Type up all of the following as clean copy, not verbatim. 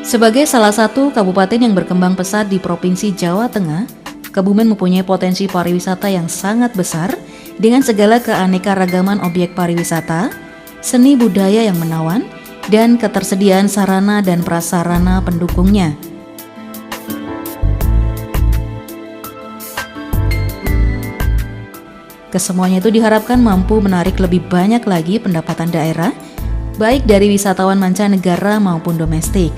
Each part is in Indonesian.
Sebagai salah satu kabupaten yang berkembang pesat di Provinsi Jawa Tengah, Kebumen mempunyai potensi pariwisata yang sangat besar dengan segala keanekaragaman objek pariwisata, seni budaya yang menawan, dan ketersediaan sarana dan prasarana pendukungnya. Kesemuanya itu diharapkan mampu menarik lebih banyak lagi pendapatan daerah, baik dari wisatawan mancanegara maupun domestik.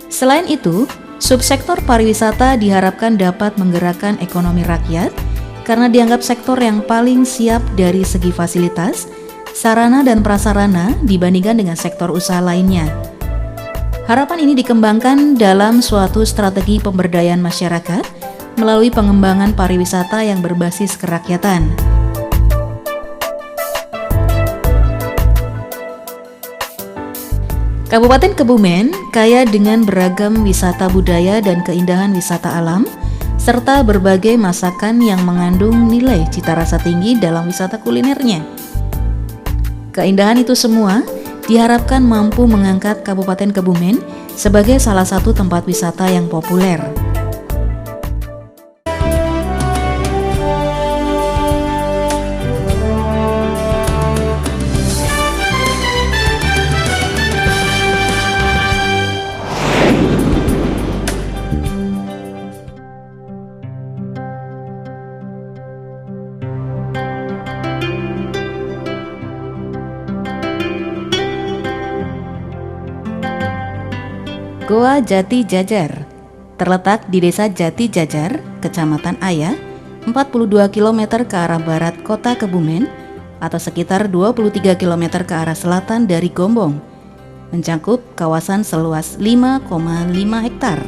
Selain itu, subsektor pariwisata diharapkan dapat menggerakkan ekonomi rakyat karena dianggap sektor yang paling siap dari segi fasilitas, sarana dan prasarana dibandingkan dengan sektor usaha lainnya. Harapan ini dikembangkan dalam suatu strategi pemberdayaan masyarakat melalui pengembangan pariwisata yang berbasis kerakyatan. Kabupaten Kebumen kaya dengan beragam wisata budaya dan keindahan wisata alam, serta berbagai masakan yang mengandung nilai cita rasa tinggi dalam wisata kulinernya. Keindahan itu semua diharapkan mampu mengangkat Kabupaten Kebumen sebagai salah satu tempat wisata yang populer. Goa Jati Jajar terletak di Desa Jati Jajar, Kecamatan Ayah, 42 km ke arah barat Kota Kebumen atau sekitar 23 km ke arah selatan dari Gombong, mencakup kawasan seluas 5,5 hektar.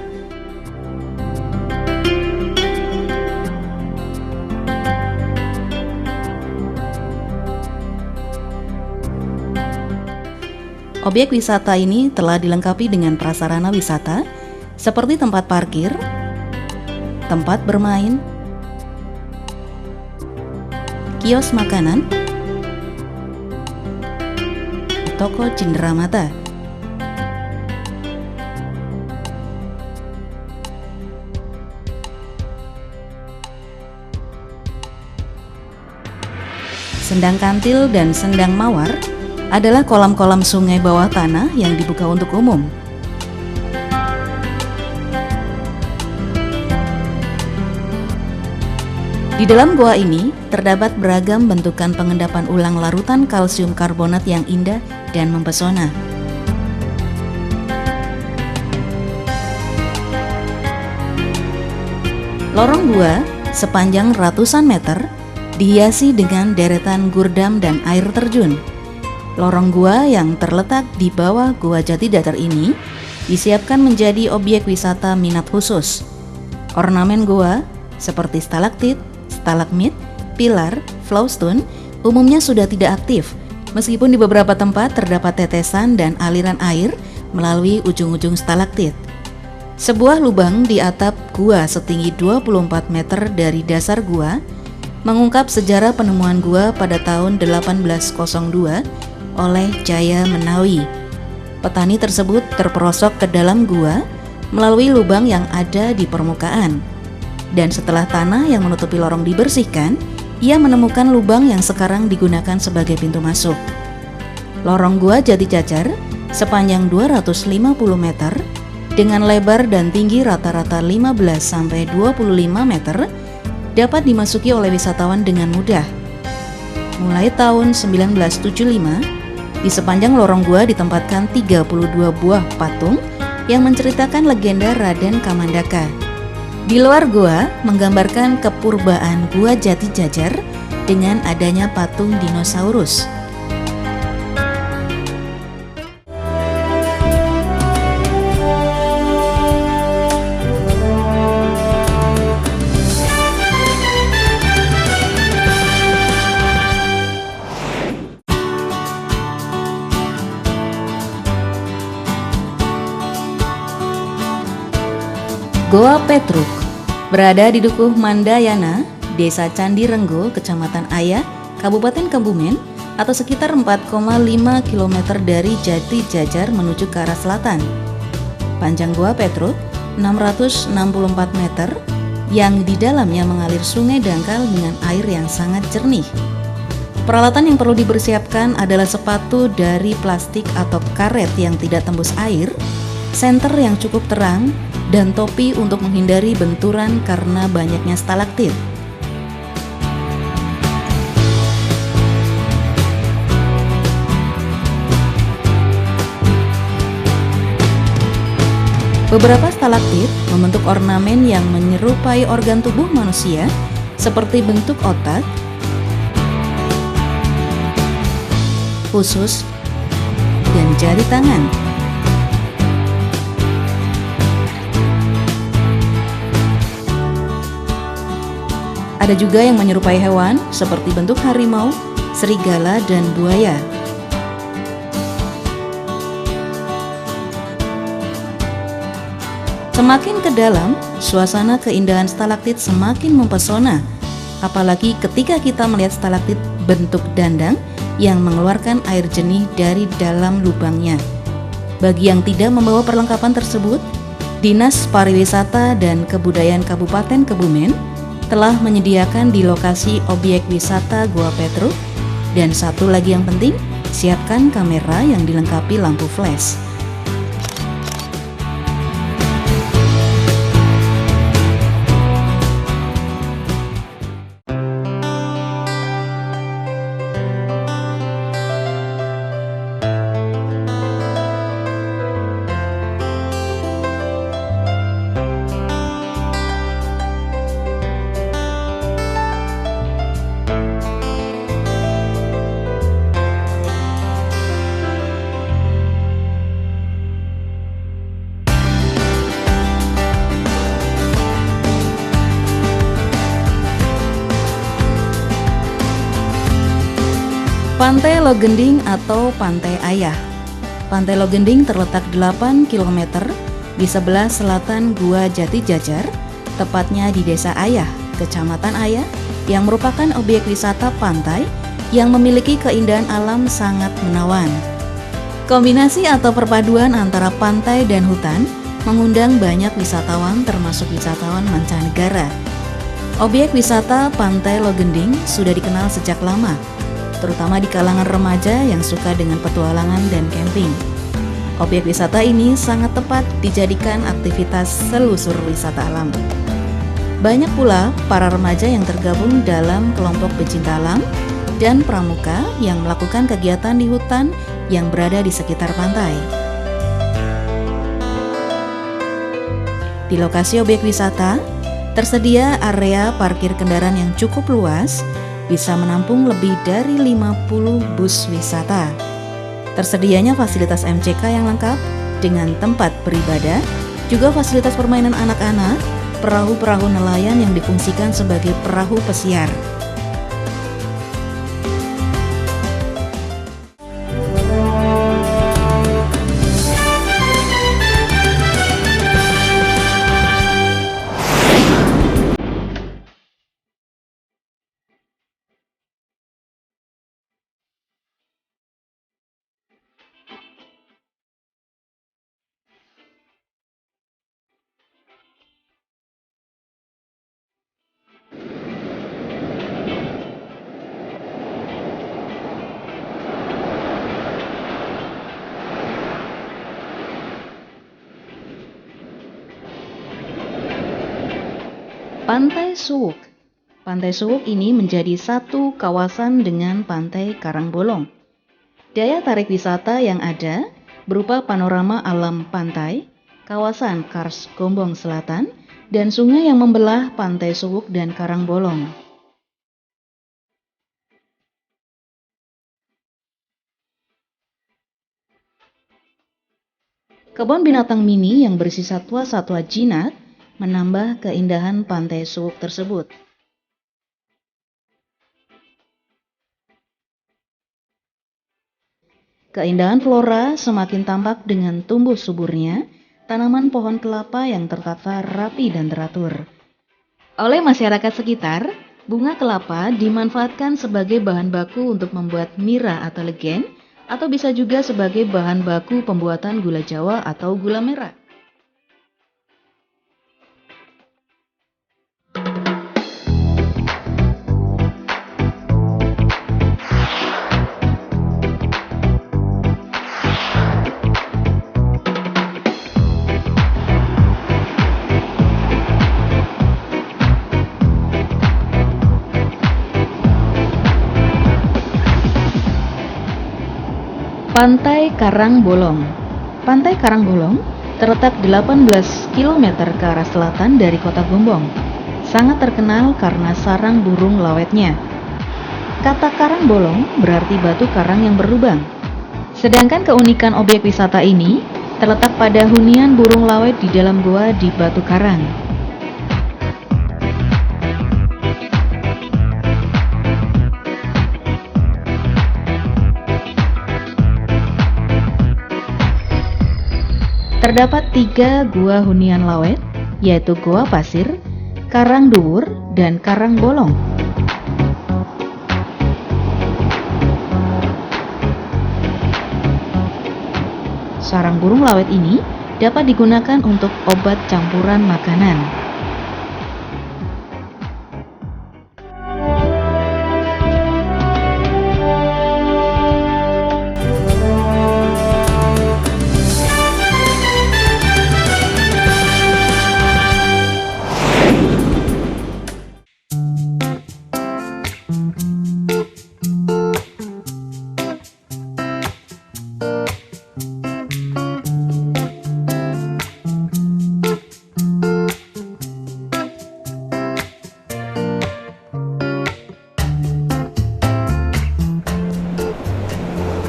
Objek wisata ini telah dilengkapi dengan prasarana wisata seperti tempat parkir, tempat bermain, kios makanan, toko cenderamata. Sendang Kantil dan Sendang Mawar adalah kolam-kolam sungai bawah tanah yang dibuka untuk umum. Di dalam goa ini terdapat beragam bentukan pengendapan ulang larutan kalsium karbonat yang indah dan mempesona. Lorong gua sepanjang ratusan meter dihiasi dengan deretan gurdam dan air terjun. Lorong gua yang terletak di bawah Goa Jati Jajar ini disiapkan menjadi objek wisata minat khusus. Ornamen goa seperti stalaktit, stalagmit, pilar, flowstone umumnya sudah tidak aktif, meskipun di beberapa tempat terdapat tetesan dan aliran air melalui ujung-ujung stalaktit. Sebuah lubang di atap gua setinggi 24 meter dari dasar gua mengungkap sejarah penemuan gua pada tahun 1802 oleh Jaya Menawi. Petani tersebut terperosok ke dalam gua melalui lubang yang ada di permukaan. Dan setelah tanah yang menutupi lorong dibersihkan, ia menemukan lubang yang sekarang digunakan sebagai pintu masuk. Lorong gua Jati Jajar sepanjang 250 meter dengan lebar dan tinggi rata-rata 15-25 meter dapat dimasuki oleh wisatawan dengan mudah. Mulai tahun 1975, di sepanjang lorong gua ditempatkan 32 buah patung yang menceritakan legenda Raden Kamandaka. Di luar gua menggambarkan kepurbaan Gua Jati Jajar dengan adanya patung dinosaurus. Goa Petruk berada di Dukuh Mandayana, Desa Candi Renggo, Kecamatan Ayah, Kabupaten Kebumen, atau sekitar 4,5 km dari Jati Jajar menuju ke arah selatan. Panjang Gua Petruk 664 meter, yang di dalamnya mengalir sungai dangkal dengan air yang sangat jernih. Peralatan yang perlu dipersiapkan adalah sepatu dari plastik atau karet yang tidak tembus air, senter yang cukup terang, dan topi untuk menghindari benturan karena banyaknya stalaktit. Beberapa stalaktit membentuk ornamen yang menyerupai organ tubuh manusia seperti bentuk otak, usus, dan jari tangan. Ada juga yang menyerupai hewan seperti bentuk harimau, serigala, dan buaya. Semakin ke dalam, suasana keindahan stalaktit semakin mempesona, apalagi ketika kita melihat stalaktit bentuk dandang yang mengeluarkan air jernih dari dalam lubangnya. Bagi yang tidak membawa perlengkapan tersebut, Dinas Pariwisata dan Kebudayaan Kabupaten Kebumen telah menyediakan di lokasi objek wisata Gua Petruk. Dan satu lagi yang penting, siapkan kamera yang dilengkapi lampu flash. Pantai Logending atau Pantai Ayah. Pantai Logending terletak 8 km di sebelah selatan Gua Jati Jajar, tepatnya di Desa Ayah, Kecamatan Ayah, yang merupakan objek wisata pantai yang memiliki keindahan alam sangat menawan. Kombinasi atau perpaduan antara pantai dan hutan mengundang banyak wisatawan termasuk wisatawan mancanegara. Objek wisata Pantai Logending sudah dikenal sejak lama, terutama di kalangan remaja yang suka dengan petualangan dan camping. Objek wisata ini sangat tepat dijadikan aktivitas selusur wisata alam. Banyak pula para remaja yang tergabung dalam kelompok pecinta alam dan pramuka yang melakukan kegiatan di hutan yang berada di sekitar pantai. Di lokasi objek wisata, tersedia area parkir kendaraan yang cukup luas, bisa menampung lebih dari 50 bus wisata. Tersedianya fasilitas MCK yang lengkap dengan tempat beribadah, juga fasilitas permainan anak-anak, perahu-perahu nelayan yang difungsikan sebagai perahu pesiar. Pantai Suwuk. Pantai Suwuk ini menjadi satu kawasan dengan Pantai Karangbolong. Daya tarik wisata yang ada berupa panorama alam pantai, kawasan Kars Gombong Selatan, dan sungai yang membelah Pantai Suwuk dan Karangbolong. Kebun binatang mini yang berisi satwa-satwa jinak menambah keindahan Pantai Suwuk tersebut. Keindahan flora semakin tampak dengan tumbuh suburnya tanaman pohon kelapa yang tertata rapi dan teratur. Oleh masyarakat sekitar, bunga kelapa dimanfaatkan sebagai bahan baku untuk membuat nira atau legen, atau bisa juga sebagai bahan baku pembuatan gula Jawa atau gula merah. Pantai Karangbolong. Pantai Karangbolong terletak 18 km ke arah selatan dari kota Gombong. Sangat terkenal karena sarang burung lawetnya. Kata Karangbolong berarti batu karang yang berlubang. Sedangkan keunikan objek wisata ini terletak pada hunian burung lawet di dalam gua di batu karang. Terdapat 3 gua hunian lawet, yaitu Goa Pasir, Karang Duwur, dan Karang Bolong. Sarang burung lawet ini dapat digunakan untuk obat campuran makanan.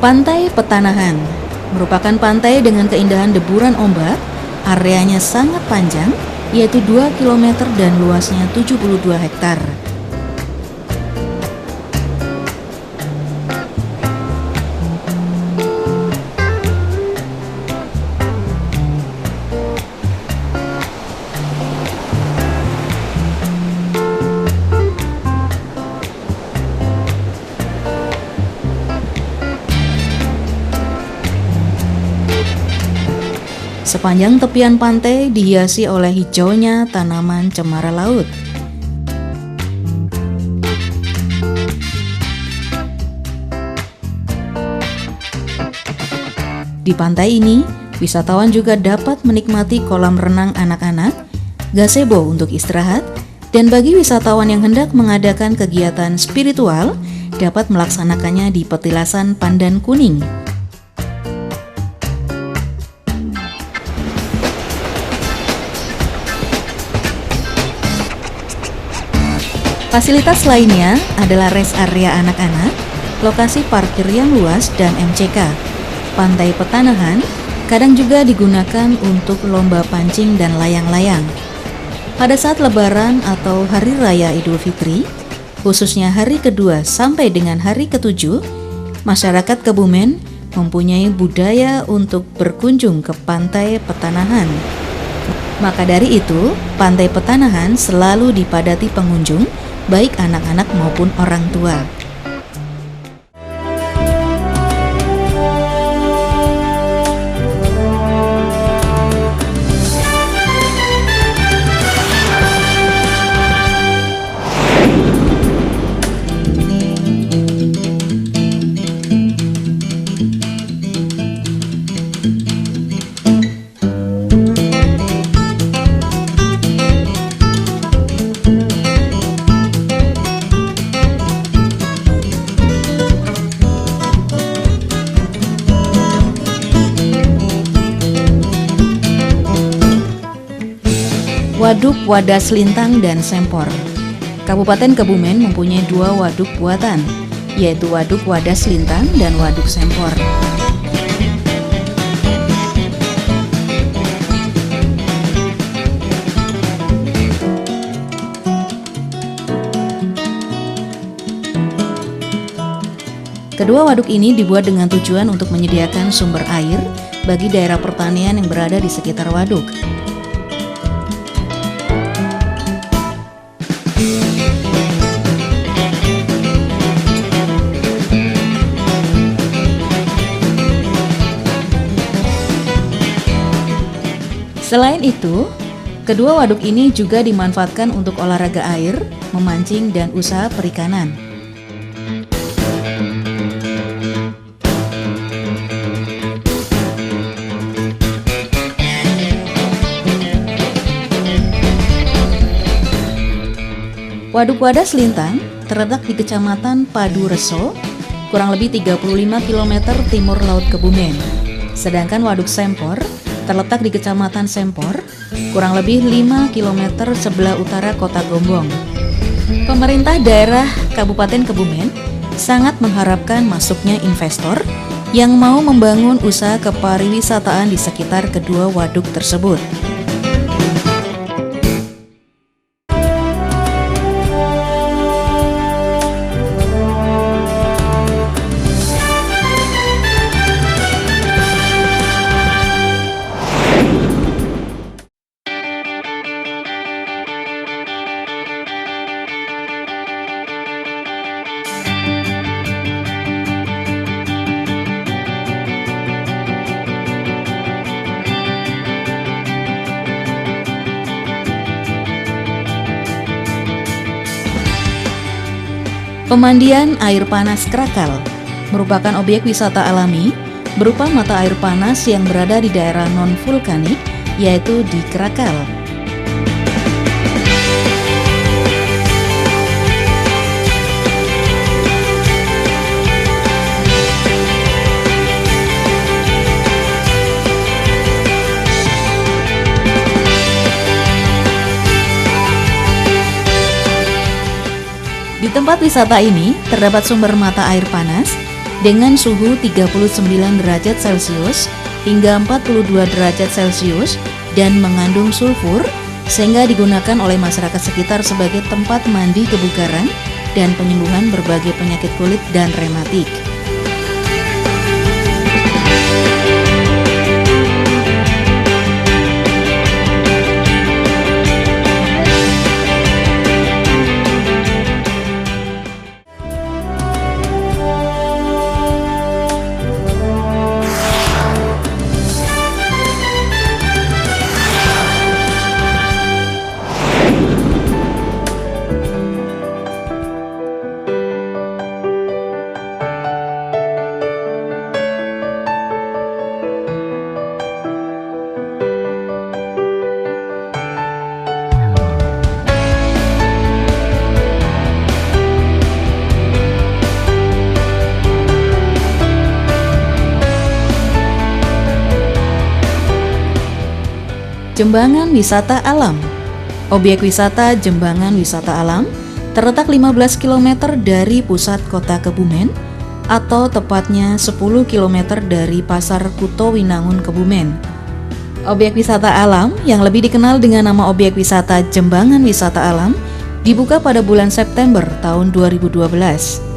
Pantai Petanahan merupakan pantai dengan keindahan deburan ombak. Areanya sangat panjang, yaitu 2 km dan luasnya 72 hektar. Sepanjang tepian pantai dihiasi oleh hijaunya tanaman cemara laut. Di pantai ini, wisatawan juga dapat menikmati kolam renang anak-anak, gazebo untuk istirahat, dan bagi wisatawan yang hendak mengadakan kegiatan spiritual, dapat melaksanakannya di Petilasan Pandan Kuning. Fasilitas lainnya adalah rest area anak-anak, lokasi parkir yang luas, dan MCK. Pantai Petanahan kadang juga digunakan untuk lomba pancing dan layang-layang. Pada saat Lebaran atau Hari Raya Idul Fitri, khususnya hari kedua sampai dengan hari ketujuh, masyarakat Kebumen mempunyai budaya untuk berkunjung ke Pantai Petanahan. Maka dari itu, Pantai Petanahan selalu dipadati pengunjung, baik anak-anak maupun orang tua. Waduk Wadas Lintang dan Sempor. Kabupaten Kebumen mempunyai 2 waduk buatan, yaitu Waduk Wadas Lintang dan Waduk Sempor. Kedua waduk ini dibuat dengan tujuan untuk menyediakan sumber air bagi daerah pertanian yang berada di sekitar waduk. Selain itu, kedua waduk ini juga dimanfaatkan untuk olahraga air, memancing, dan usaha perikanan. Waduk Wadas Lintang terletak di Kecamatan Padureso, kurang lebih 35 km timur Laut Kebumen. Sedangkan Waduk Sempor terletak di Kecamatan Sempor, kurang lebih 5 km sebelah utara Kota Gombong. Pemerintah daerah Kabupaten Kebumen sangat mengharapkan masuknya investor yang mau membangun usaha kepariwisataan di sekitar kedua waduk tersebut. Pemandian air panas Krakal merupakan objek wisata alami berupa mata air panas yang berada di daerah non-vulkanik, yaitu di Krakal. Di tempat wisata ini terdapat sumber mata air panas dengan suhu 39 derajat Celcius hingga 42 derajat Celcius dan mengandung sulfur, sehingga digunakan oleh masyarakat sekitar sebagai tempat mandi kebugaran dan penyembuhan berbagai penyakit kulit dan rematik. Jembangan Wisata Alam. Objek wisata Jembangan Wisata Alam terletak 15 km dari pusat kota Kebumen, atau tepatnya 10 km dari Pasar Kuto Winangun Kebumen. Objek wisata alam yang lebih dikenal dengan nama objek wisata Jembangan Wisata Alam dibuka pada bulan September tahun 2012.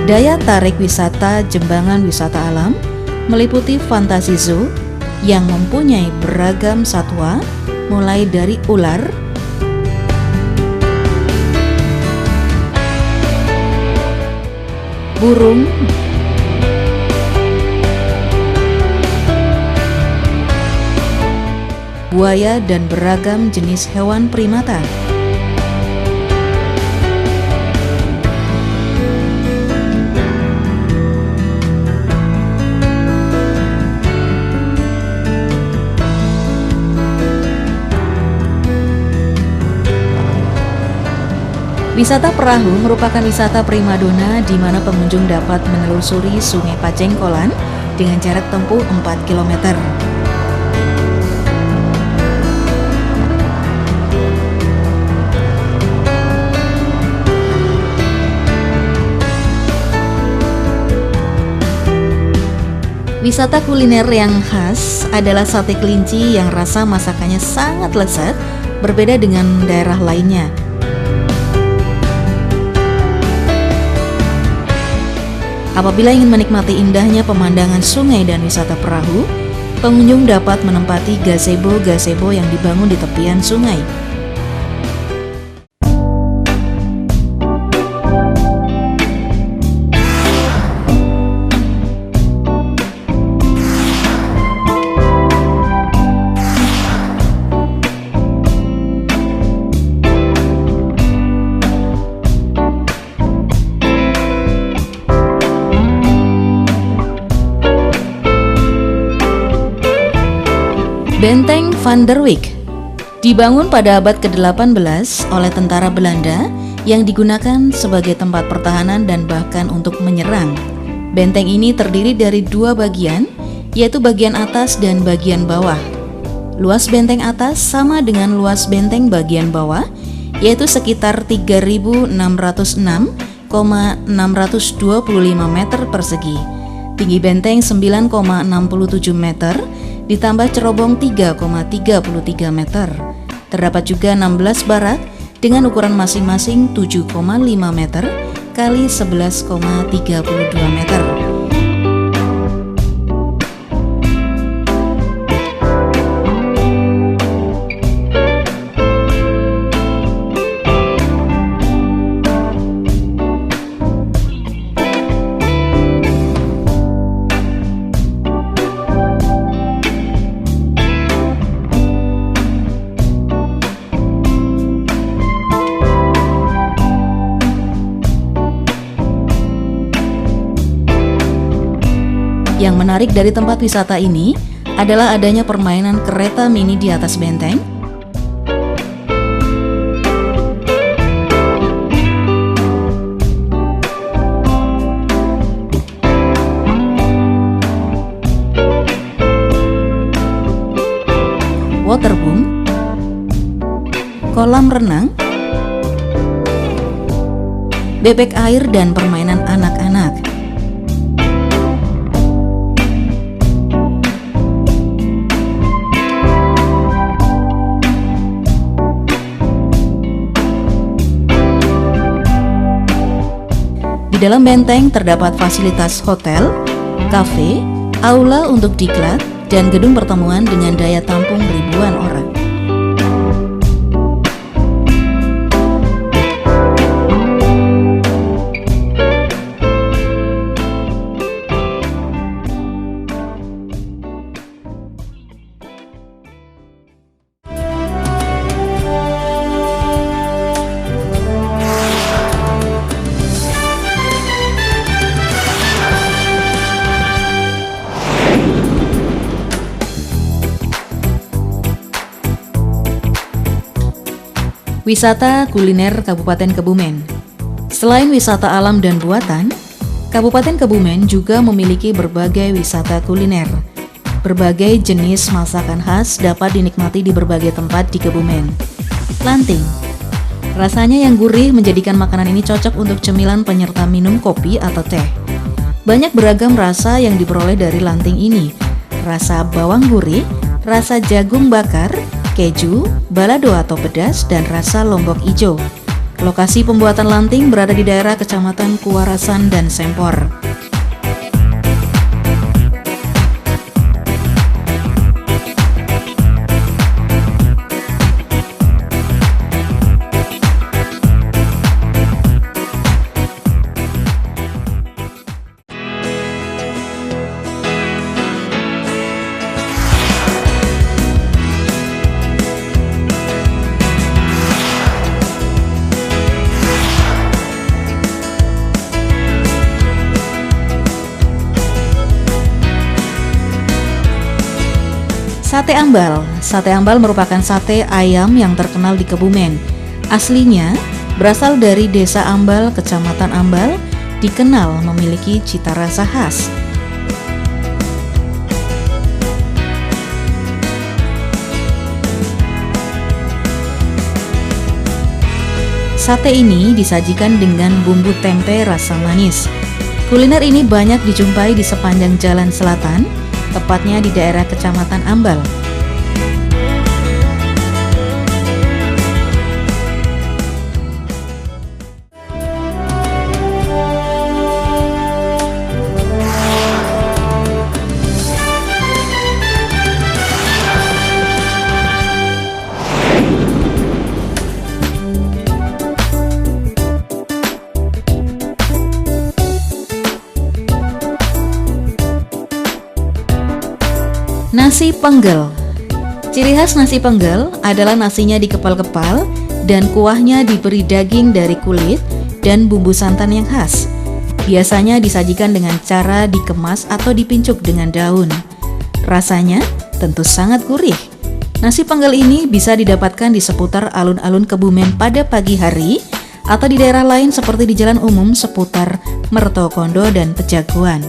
Daya tarik wisata Jembangan Wisata Alam meliputi Fantasi Zoo yang mempunyai beragam satwa, mulai dari ular, burung, buaya, dan beragam jenis hewan primata. Wisata perahu merupakan wisata primadona di mana pengunjung dapat menelusuri Sungai Pacengkolan dengan jarak tempuh 4 km. Wisata kuliner yang khas adalah sate kelinci yang rasa masakannya sangat lezat, berbeda dengan daerah lainnya. Apabila ingin menikmati indahnya pemandangan sungai dan wisata perahu, pengunjung dapat menempati gazebo-gazebo yang dibangun di tepian sungai. Benteng Van der Wijk dibangun pada abad ke-18 oleh tentara Belanda yang digunakan sebagai tempat pertahanan dan bahkan untuk menyerang. Benteng ini terdiri dari dua bagian, yaitu bagian atas dan bagian bawah. Luas benteng atas sama dengan luas benteng bagian bawah, yaitu sekitar 3.606,625 meter persegi. Tinggi benteng 9,67 meter, ditambah cerobong 3,33 meter. Terdapat juga 16 barak dengan ukuran masing-masing 7,5 meter kali 11,32 meter. Yang menarik dari tempat wisata ini adalah adanya permainan kereta mini di atas benteng, waterboom, kolam renang, bebek air, dan permainan anak-anak. Di dalam benteng terdapat fasilitas hotel, kafe, aula untuk diklat, dan gedung pertemuan dengan daya tampung ribuan orang. Wisata kuliner Kabupaten Kebumen. Selain wisata alam dan buatan, Kabupaten Kebumen juga memiliki berbagai wisata kuliner. Berbagai jenis masakan khas dapat dinikmati di berbagai tempat di Kebumen. Lanting. Rasanya yang gurih menjadikan makanan ini cocok untuk cemilan penyerta minum kopi atau teh. Banyak beragam rasa yang diperoleh dari lanting ini. Rasa bawang gurih, rasa jagung bakar, keju, balado atau pedas, dan rasa lombok ijo. Lokasi pembuatan lanting berada di daerah Kecamatan Kuarasan dan Sempor. Sate ambal. Sate ambal merupakan sate ayam yang terkenal di Kebumen. Aslinya berasal dari Desa Ambal, Kecamatan Ambal, dikenal memiliki cita rasa khas. Sate ini disajikan dengan bumbu tempe rasa manis. Kuliner ini banyak dijumpai di sepanjang Jalan Selatan, tepatnya di daerah Kecamatan Ambal. Nasi penggel. Ciri khas nasi penggel adalah nasinya dikepal-kepal dan kuahnya diberi daging dari kulit dan bumbu santan yang khas. Biasanya disajikan dengan cara dikemas atau dipincuk dengan daun. Rasanya tentu sangat gurih. Nasi panggal ini bisa didapatkan di seputar alun-alun Kebumen pada pagi hari atau di daerah lain seperti di jalan umum seputar Mertokondo dan Pejaguan.